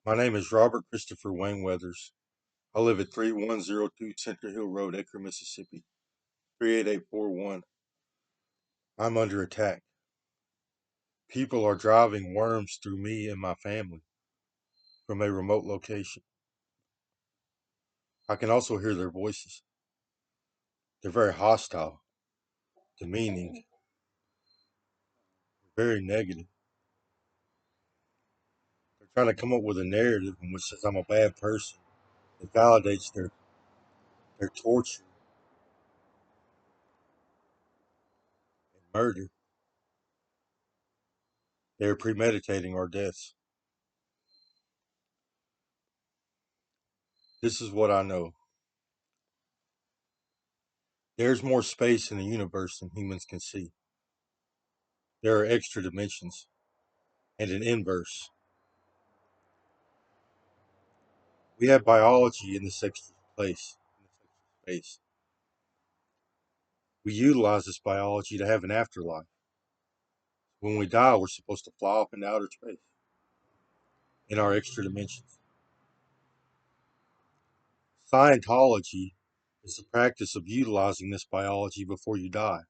My name is Robert Christopher Wayne Weathers. I live at 3102 Center Hill Road, Acre, Mississippi, 38841. I'm under attack. People are driving worms through me and my family from a remote location. I can also hear their voices. They're very hostile, demeaning, very negative. They're trying to come up with a narrative in which says I'm a bad person. It validates their torture and murder. They are premeditating our deaths. This is what I know. There's more space in the universe than humans can see. There are extra dimensions and an inverse. We have biology in this extra place, in this extra space. We utilize this biology to have an afterlife. When we die, we're supposed to fly off into outer space in our extra dimensions. Scientology is the practice of utilizing this biology before you die.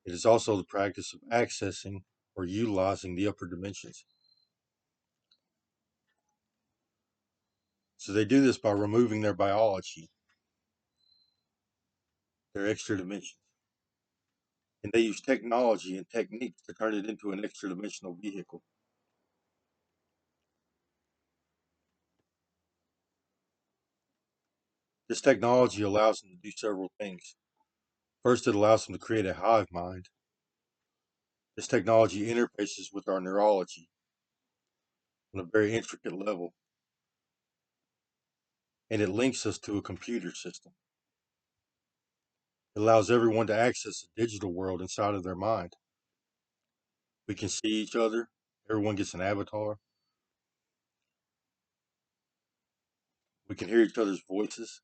It is also the practice of accessing or utilizing the upper dimensions. So they do this by removing their biology, their extra dimensions. And they use technology and techniques to turn it into an extra dimensional vehicle. This technology allows them to do several things. First, it allows them to create a hive mind. This technology interfaces with our neurology on a very intricate level, and it links us to a computer system. It allows everyone to access a digital world inside of their mind. We can see each other. Everyone gets an avatar. We can hear each other's voices.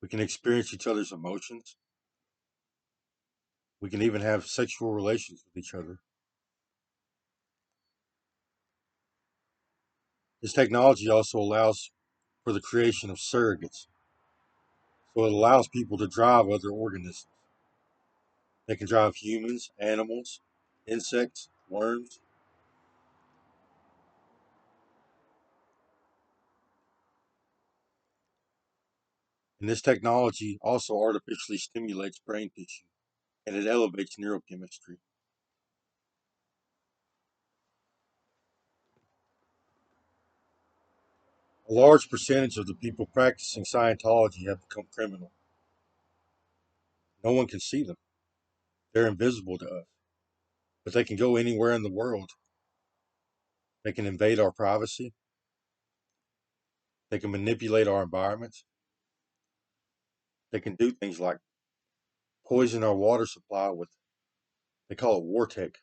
We can experience each other's emotions. We can even have sexual relations with each other. This technology also allows for the creation of surrogates. So it allows people to drive other organisms. They can drive humans, animals, insects, worms. And this technology also artificially stimulates brain tissue and it elevates neurochemistry. A large percentage of the people practicing Scientology have become criminal. No one can see them. They're invisible to us, but they can go anywhere in the world. They can invade our privacy. They can manipulate our environments. They can do things like poison our water supply with, they call it Wartech,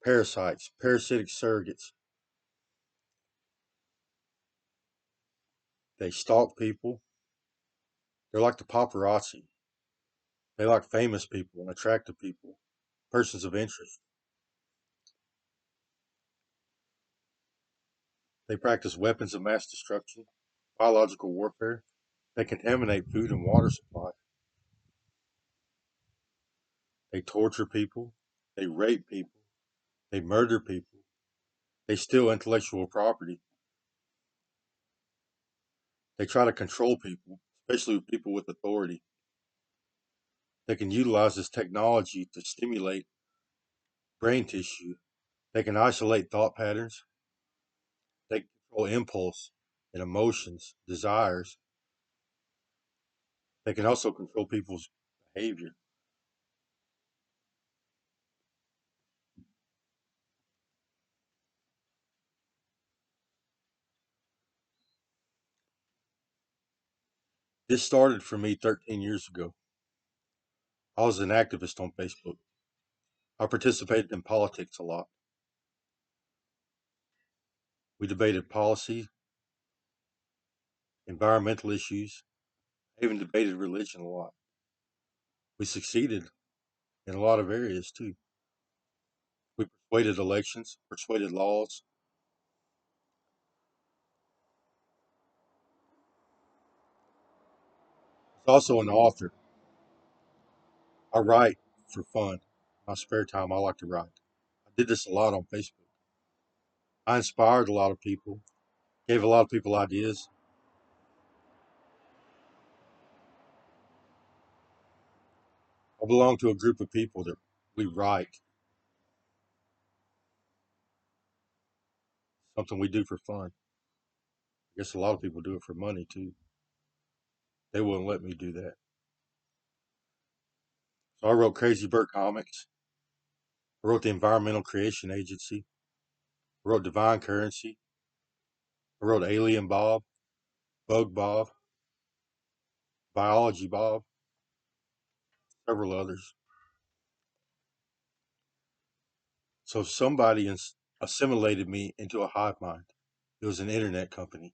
parasites, parasitic surrogates. They stalk people. They're like the paparazzi. They like famous people and attractive people, persons of interest. They practice weapons of mass destruction, biological warfare. They contaminate food and water supply. They torture people. They rape people. They murder people. They steal intellectual property. They try to control people, especially people with authority. They can utilize this technology to stimulate brain tissue. They can isolate thought patterns. They control impulse and emotions, desires. They can also control people's behavior. This started for me 13 years ago. I was an activist on Facebook. I participated in politics a lot. We debated policy, environmental issues, I even debated religion a lot. We succeeded in a lot of areas too. We persuaded elections, persuaded laws. I was also an author. I write for fun. In my spare time, I like to write. I did this a lot on Facebook. I inspired a lot of people, gave a lot of people ideas. I belong to a group of people that we write, something we do for fun. I guess a lot of people do it for money too. They wouldn't let me do that. So I wrote Crazy Bird Comics. I wrote the Environmental Creation Agency. I wrote Divine Currency. I wrote Alien Bob, Bug Bob, Biology Bob, several others. So somebody assimilated me into a hive mind. It was an internet company.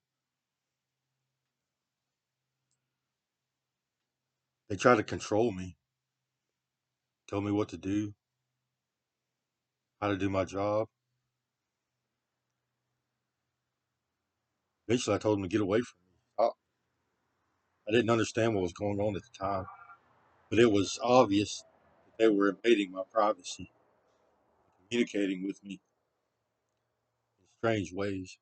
They tried to control me, tell me what to do, how to do my job. Eventually, I told them to get away from me. I didn't understand what was going on at the time, but it was obvious that they were invading my privacy, communicating with me in strange ways.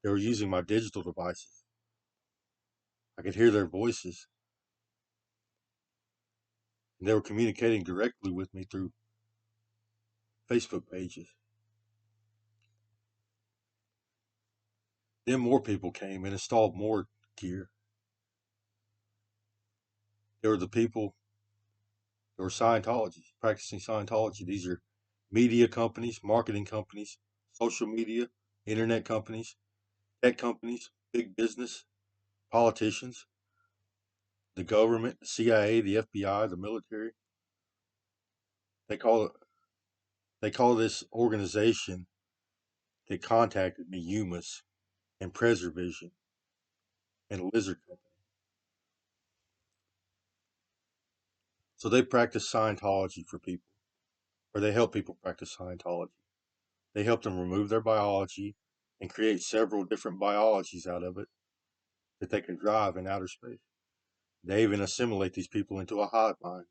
They were using my digital devices. I could hear their voices, and they were communicating directly with me through Facebook pages. Then more people came and installed more gear. There were the people that were Scientology, practicing Scientology. These are media companies, marketing companies, social media, internet companies, tech companies, big business, politicians, the government, the CIA, the FBI, the military. They call it, they call this organization that contacted me Humus and Preservision and Lizard Company. So they practice Scientology for people, or they help people practice Scientology. They help them remove their biology and create several different biologies out of it that they can drive in outer space. They even assimilate these people into a hive mind.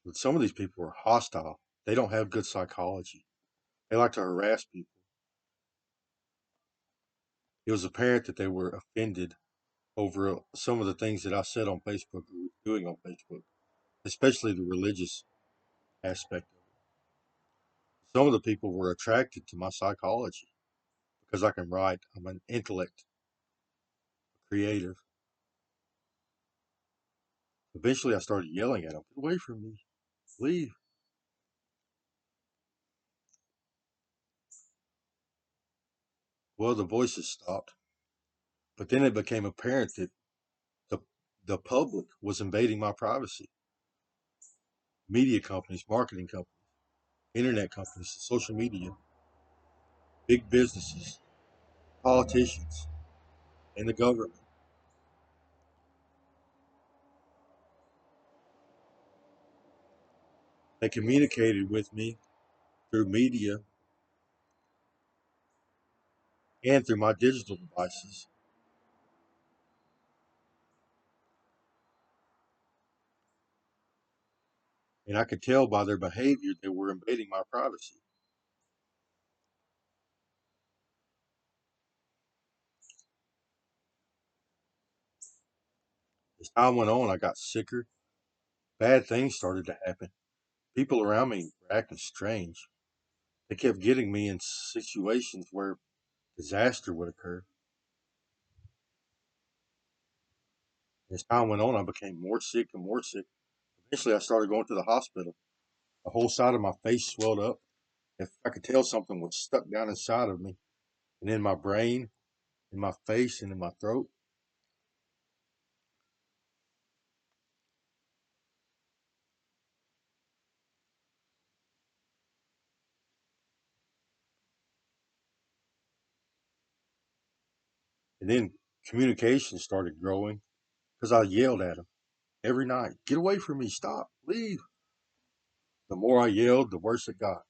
But some of these people are hostile. They don't have good psychology. They like to harass people. It was apparent that they were offended over some of the things that I said on Facebook or was doing on Facebook, especially the religious aspect of it. Some of the people were attracted to my psychology because I can write. I'm an intellect, creative. Eventually, I started yelling at them, "Get away from me! Leave!" Well, the voices stopped, but then it became apparent that the the public was invading my privacy. Media companies, marketing companies, internet companies, social media, big businesses, politicians, and the government. They communicated with me through media and through my digital devices. And I could tell by their behavior they were invading my privacy. As time went on, I got sicker. Bad things started to happen. People around me were acting strange. They kept getting me in situations where disaster would occur. As time went on, I became more sick and more sick. Eventually, I started going to the hospital. The whole side of my face swelled up. If I could tell something was stuck down inside of me and in my brain, in my face, and in my throat. And then communication started growing. because I yelled at them every night, "Get away from me! Stop! Leave!" The more I yelled, the worse it got.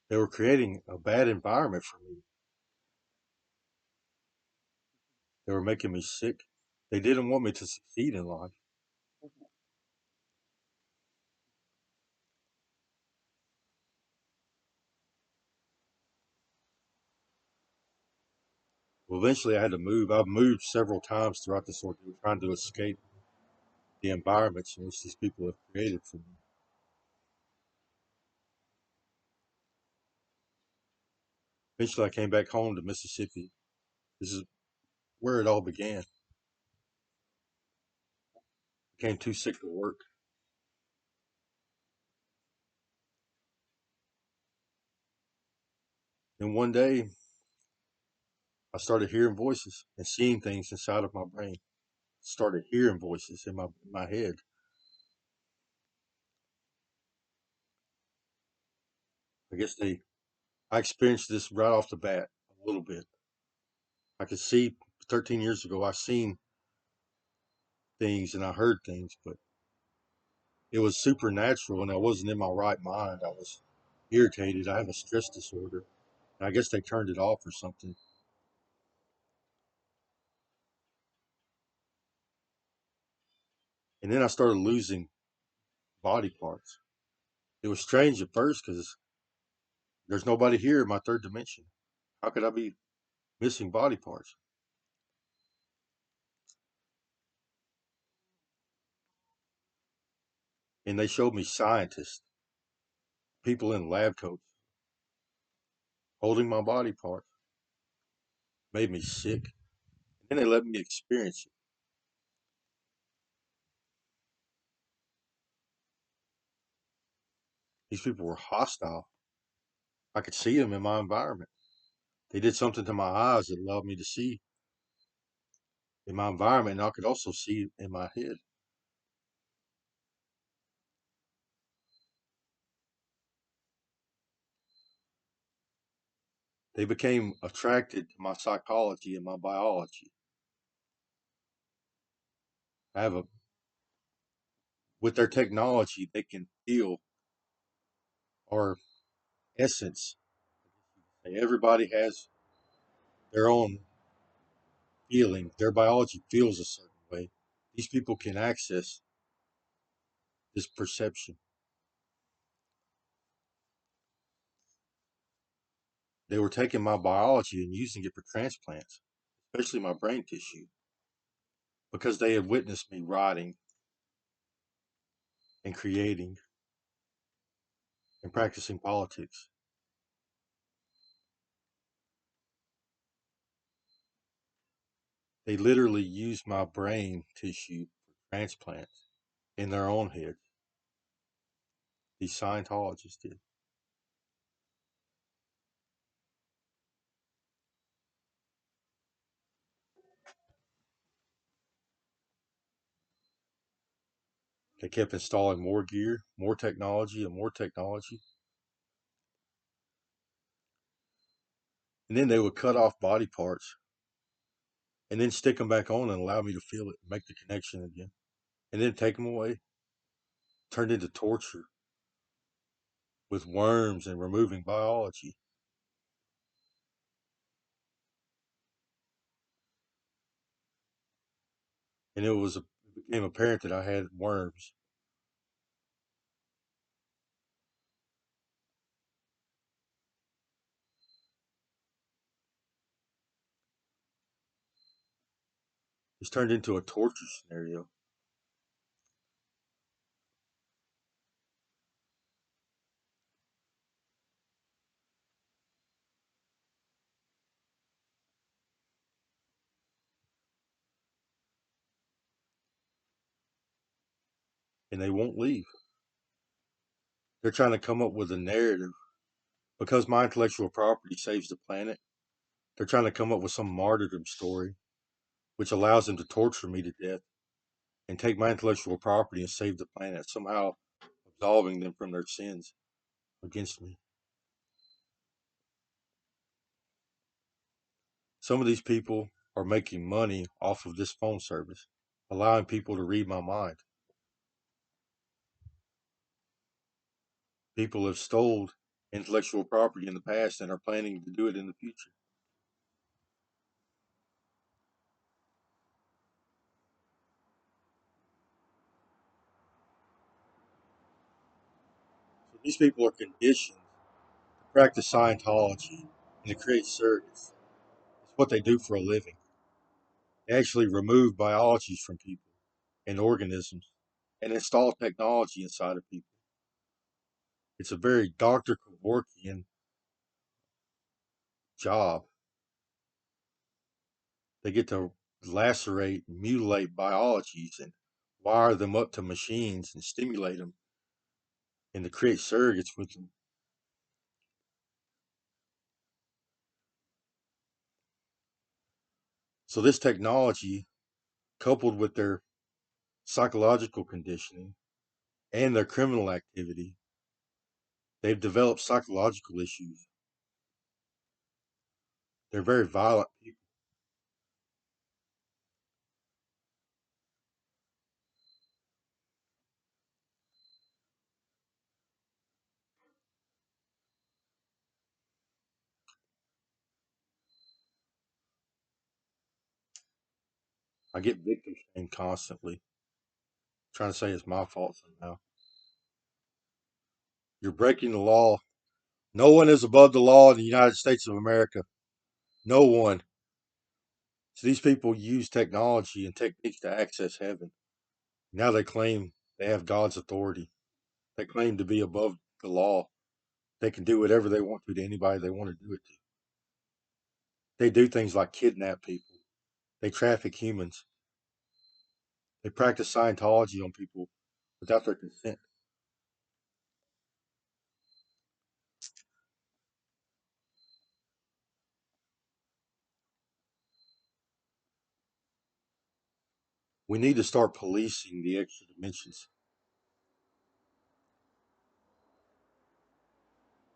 They were creating a bad environment for me. They were making me sick. They didn't want me to succeed in life. Well, eventually I had to move. I've moved several times throughout this ordeal, trying to escape the environments in which these people have created for me. Eventually I came back home to Mississippi. This is where it all began. I became too sick to work. And one day I started hearing voices and seeing things inside of my brain. Started hearing voices in my head. I guess I experienced this right off the bat a little bit. I could see 13 years ago I seen things and I heard things, but it was supernatural and I wasn't in my right mind. I was irritated. I have a stress disorder. And I guess they turned it off or something. And then I started losing body parts. It was strange at first because there's nobody here in my third dimension. How could I be missing body parts? And they showed me scientists, people in lab coats, holding my body parts, made me sick. And then they let me experience it. These people were hostile. I could see them in my environment. They did something to my eyes that allowed me to see in my environment, and I could also see in my head. They became attracted to my psychology and my biology. I have a With their technology, they can feel our essence. Everybody has their own feeling. Their biology feels a certain way. These people can access this perception. They were taking my biology and using it for transplants, especially my brain tissue, because they had witnessed me writing and creating and practicing politics. They literally used my brain tissue for transplants in their own head. These Scientologists did. They kept installing more gear, more technology, and more technology. And then they would cut off body parts and then stick them back on and allow me to feel it, make the connection again, and then take them away. Turned into torture with worms and removing biology. And it became apparent that I had worms. It's turned into a torture scenario. And they won't leave. They're trying to come up with a narrative because my intellectual property saves the planet. They're trying to come up with some martyrdom story which allows them to torture me to death and take my intellectual property and save the planet, somehow absolving them from their sins against me. Some of these people are making money off of this phone service, allowing people to read my mind. People have stole intellectual property in the past and are planning to do it in the future. So these people are conditioned to practice Scientology and to create surrogates. It's what they do for a living. They actually remove biologies from people and organisms and install technology inside of people. It's a very Dr. Kevorkian job. They get to lacerate, mutilate biologies and wire them up to machines and stimulate them and to create surrogates with them. So this technology, coupled with their psychological conditioning and their criminal activity, they've developed psychological issues. They're very violent people. I get victim shamed constantly, trying to say it's my fault somehow. You're breaking the law. No one is above the law in the United States of America. No one. So these people use technology and techniques to access heaven. Now they claim they have God's authority. They claim to be above the law. They can do whatever they want to anybody they want to do it to. They do things like kidnap people. They traffic humans. They practice Scientology on people without their consent. We need to start policing the extra dimensions.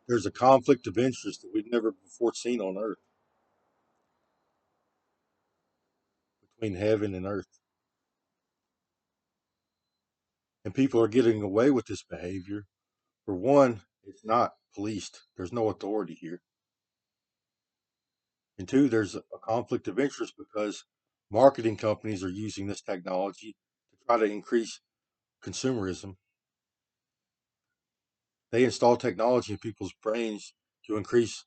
There's a conflict of interest that we've never before seen on Earth between heaven and earth. And people are getting away with this behavior. For one, it's not policed, there's no authority here. And two, there's a conflict of interest because marketing companies are using this technology to try to increase consumerism. They install technology in people's brains to increase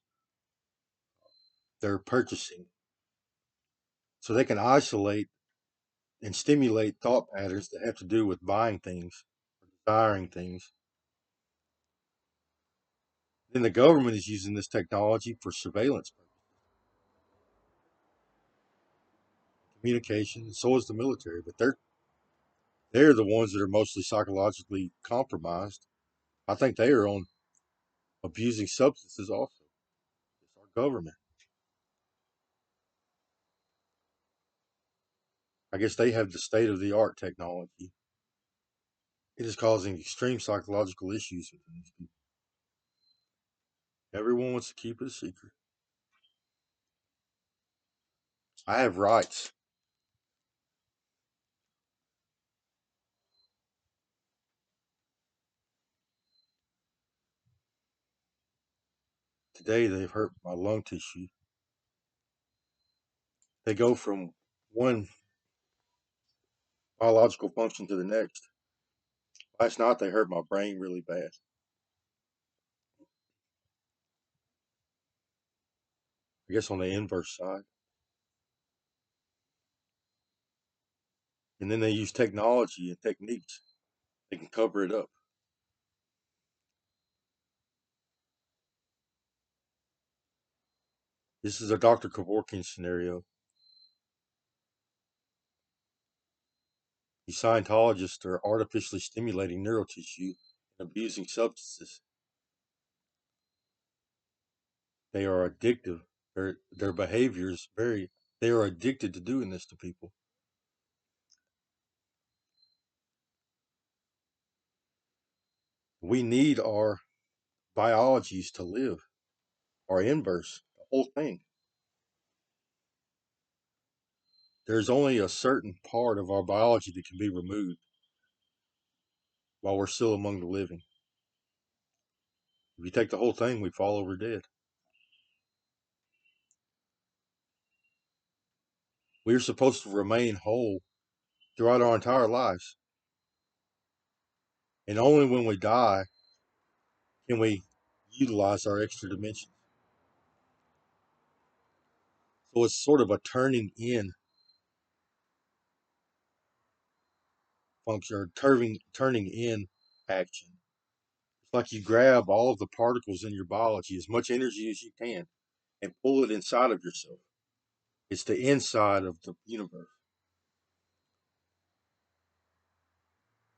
their purchasing so they can isolate and stimulate thought patterns that have to do with buying things, desiring things. Then the government is using this technology for surveillance, communication, and so is the military. But they're the ones that are mostly psychologically compromised. I think they are on abusing substances also. It's our government. I guess they have the state of the art technology. It is causing extreme psychological issues with these people. Everyone wants to keep it a secret. I have rights. Today they've hurt my lung tissue. They go from one biological function to the next. Last night they hurt my brain really bad. I guess on the inverse side. And then they use technology and techniques. They can cover it up. This is a Dr. Kevorkian scenario. These Scientologists are artificially stimulating neural tissue and abusing substances. They are addictive. Their behavior is very, they are addicted to doing this to people. We need our biologies to live, our inverse, the whole thing. There's only a certain part of our biology that can be removed while we're still among the living. If you take the whole thing, we fall over dead. We're supposed to remain whole throughout our entire lives. And only when we die can we utilize our extra dimensions. So it's sort of a turning in function, or turning in action. It's like you grab all of the particles in your biology, as much energy as you can, and pull it inside of yourself. It's the inside of the universe.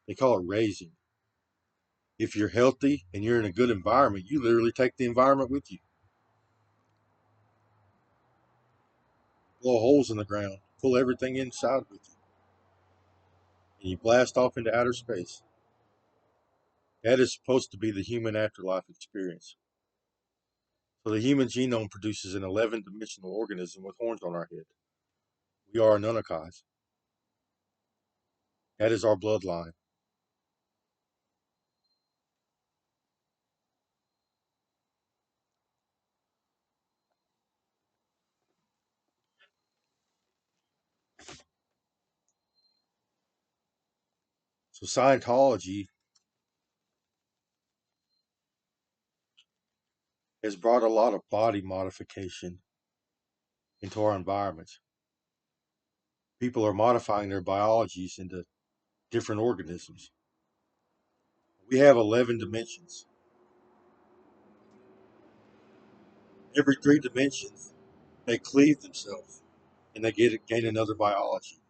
They call it raising. If you're healthy and you're in a good environment, you literally take the environment with you. Blow holes in the ground, pull everything inside with you, and you blast off into outer space. That is supposed to be the human afterlife experience. So the human genome produces an 11-dimensional organism with horns on our head. We are Anunnakis. That is our bloodline. So Scientology has brought a lot of body modification into our environments. People are modifying their biologies into different organisms. We have 11 dimensions. Every 3 dimensions, they cleave themselves and they gain another biology.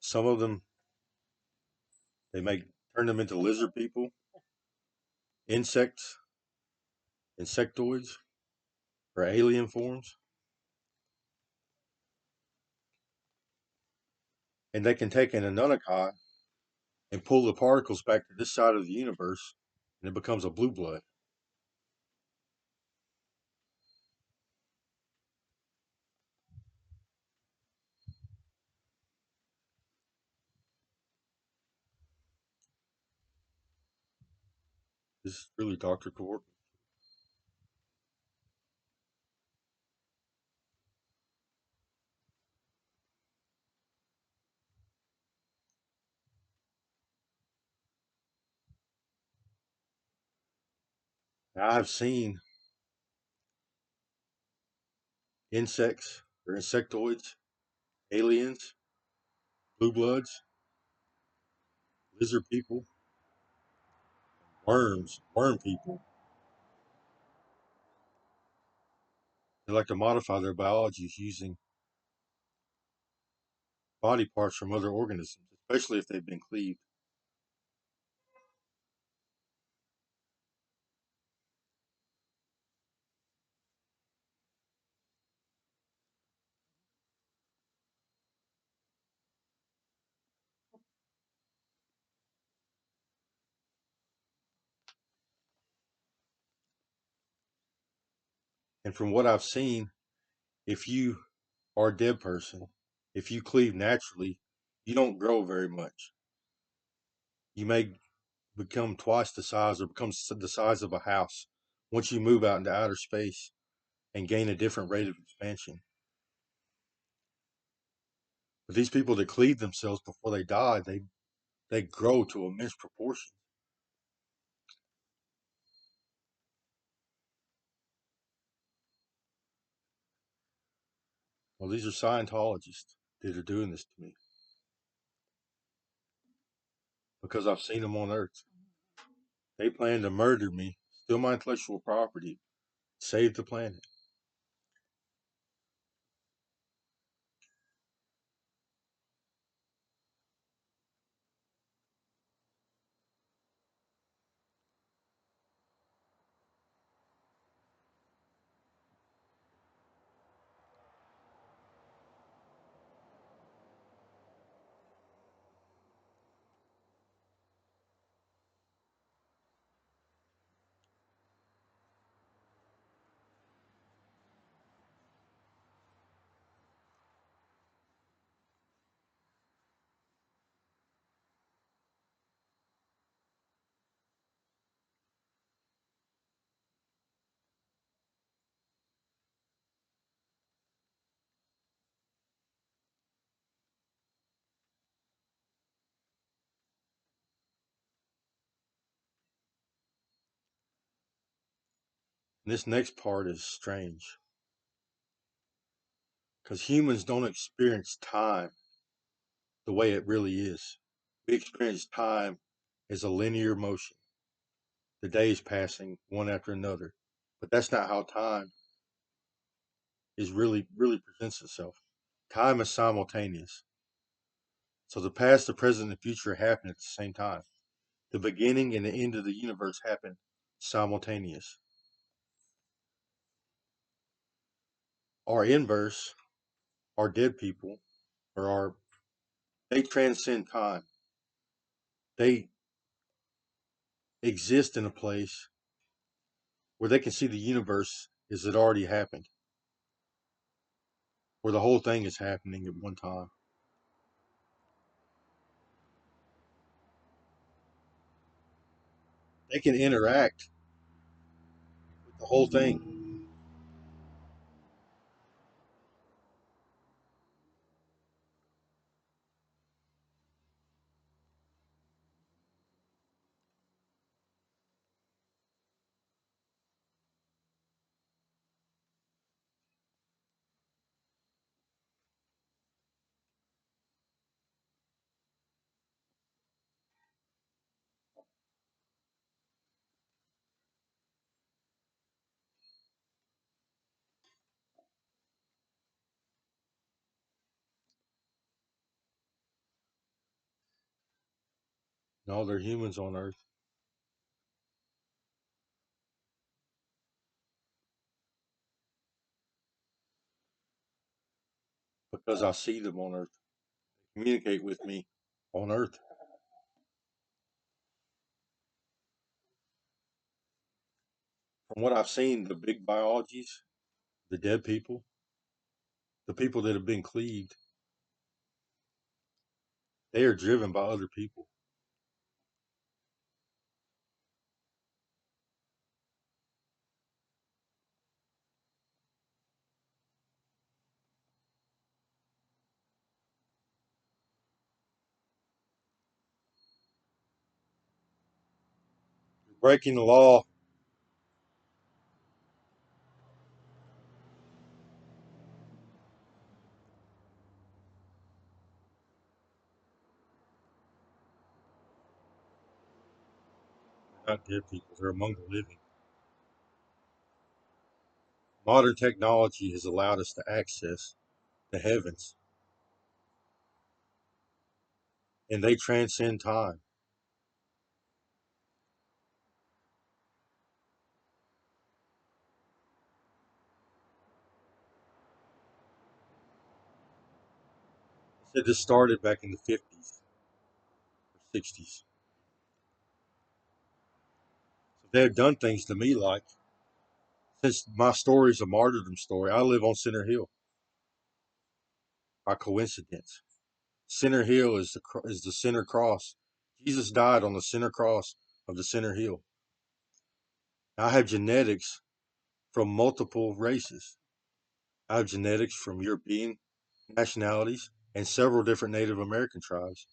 Some of them, they make turn them into lizard people, insects, insectoids, or alien forms. And they can take an Anunnaki and pull the particles back to this side of the universe, and it becomes a blue blood. This is really Dr. Court. I've seen insects or insectoids, aliens, blue bloods, lizard people, worms, worm people. They like to modify their biologies using body parts from other organisms, especially if they've been cleaved. And from what I've seen, if you are a dead person, if you cleave naturally, you don't grow very much. You may become twice the size or become the size of a house once you move out into outer space and gain a different rate of expansion. But these people that cleave themselves before they die, they grow to immense proportion. Well, these are Scientologists that are doing this to me because I've seen them on Earth. They plan to murder me, steal my intellectual property, save the planet. And this next part is strange because humans don't experience time the way it really is. We experience time as a linear motion, the days passing one after another. But that's not how time is really presents itself. Time is simultaneous. So the past, the present, and the future happen at the same time. The beginning and the end of the universe happen simultaneous. Our inverse, our dead people, or our they transcend time. They exist in a place where they can see the universe as it already happened, where the whole thing is happening at one time. They can interact with the whole thing. No, they're humans on Earth because I see them on Earth. They communicate with me on Earth. From what I've seen, the big biologies, the dead people, the people that have been cleaved, they are driven by other people. Breaking the law, they're not dead people, they're among the living. Modern technology has allowed us to access the heavens, and they transcend time. Said this started back in the 50s or 60s. So they have done things to me like, since my story is a martyrdom story, I live on Center Hill by coincidence. Center Hill is the center cross. Jesus died on the center cross of the center hill. I have genetics from multiple races. I have genetics from European nationalities and several different Native American tribes.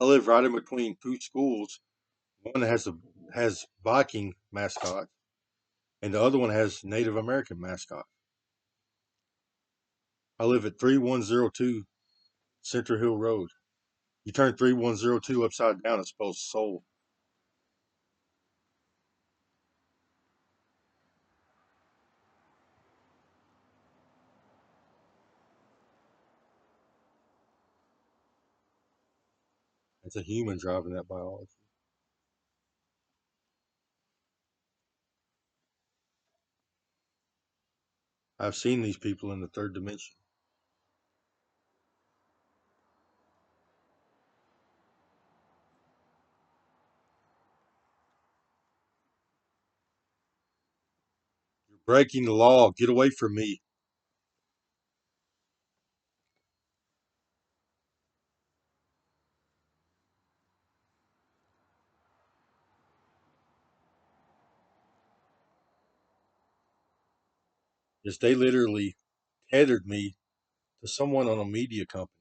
I live right in between two schools. One has Viking mascot, and the other one has Native American mascot. I live at 3102 Center Hill Road. You turn 3102 upside down, it spells soul. It's a human driving that biology. I've seen these people in the third dimension. You're breaking the law. Get away from me. Yes, they literally tethered me to someone on a media company.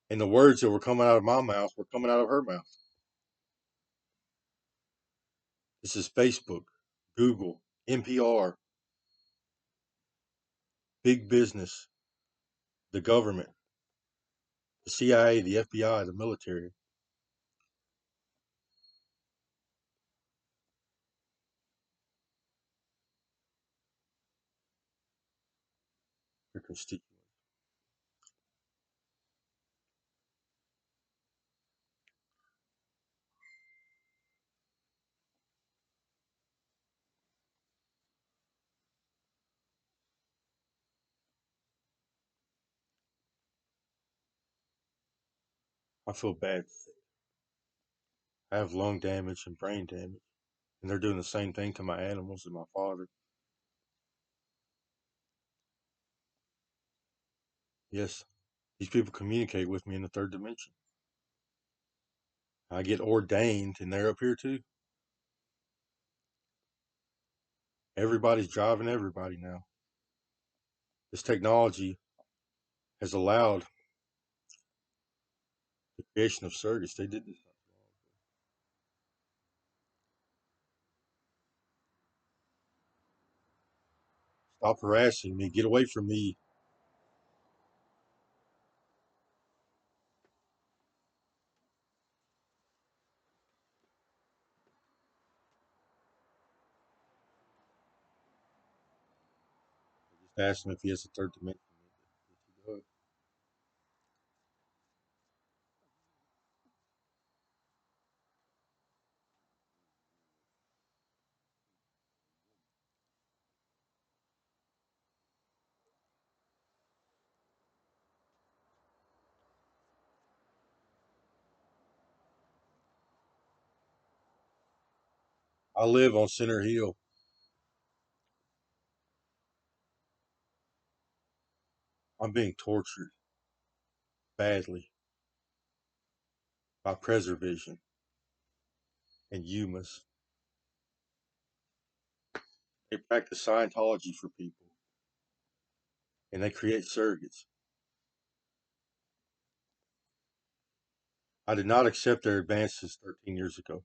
And the words that were coming out of my mouth were coming out of her mouth. This is Facebook, Google, NPR, big business, the government, the CIA, the FBI, the military. Your constituents. I feel bad. I have lung damage and brain damage, and they're doing the same thing to my animals and my father. Yes, these people communicate with me in the third dimension. I get ordained, and they're up here too. Everybody's driving everybody now. This technology has allowed the creation of surrogates. They did this. Stop harassing me. Get away from me. Just ask him if he has a third dimension. I live on Center Hill. I'm being tortured badly by Preservision and Humus. They practice Scientology for people, and they create surrogates. I did not accept their advances 13 years ago.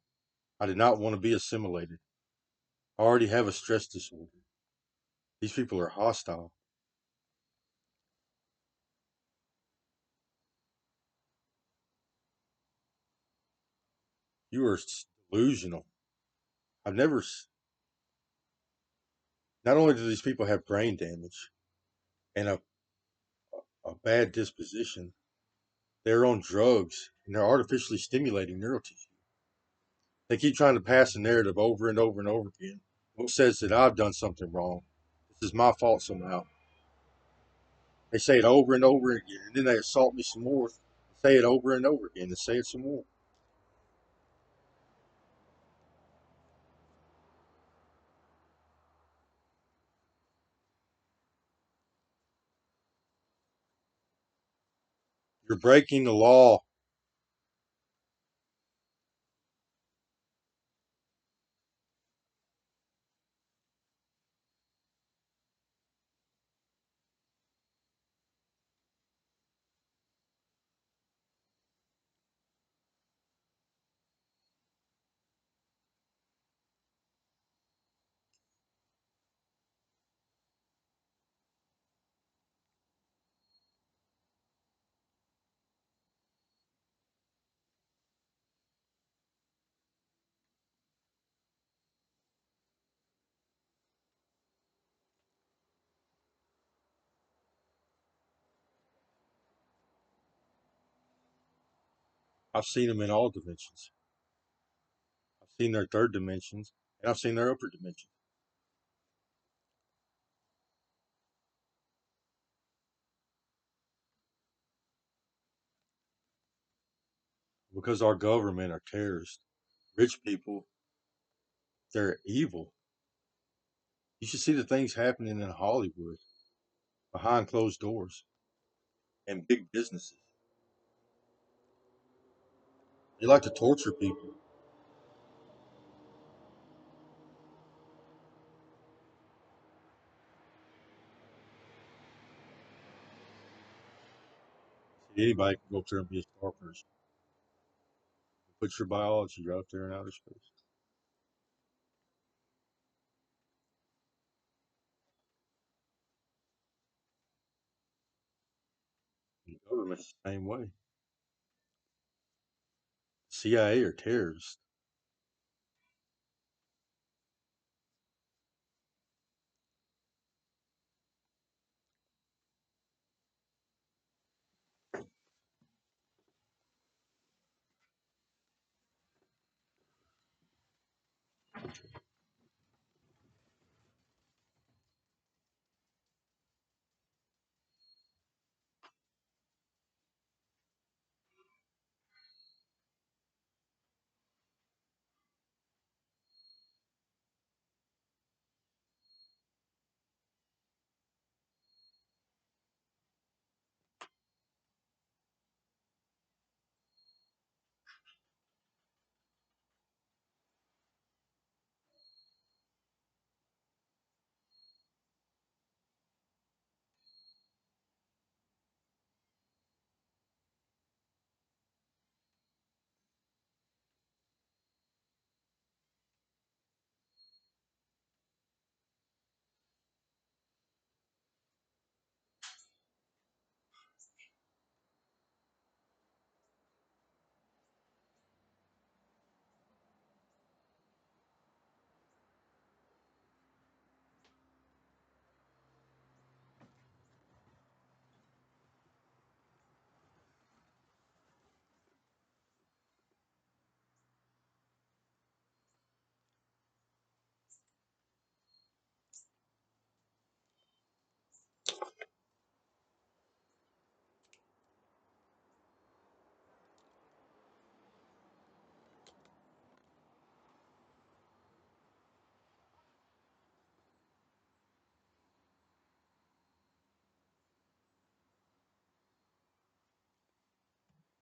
I did not want to be assimilated. I already have a stress disorder. These people are hostile. You are delusional. I've never. Not only do these people have brain damage and a bad disposition, they're on drugs and they're artificially stimulating neural tissue. They keep trying to pass a narrative over and over and over again. What says that I've done something wrong? This is my fault somehow. They say it over and over again, and then they assault me some more. Say it over and over again, and say it some more. You're breaking the law. I've seen them in all dimensions. I've seen their third dimensions, and I've seen their upper dimensions. Because our government are terrorists. Rich people, they're evil. You should see the things happening in Hollywood behind closed doors and big businesses. They like to torture people. Anybody can go up there and be a star person. Put your biology out there in outer space. Government's the same way. CIA are terrorists.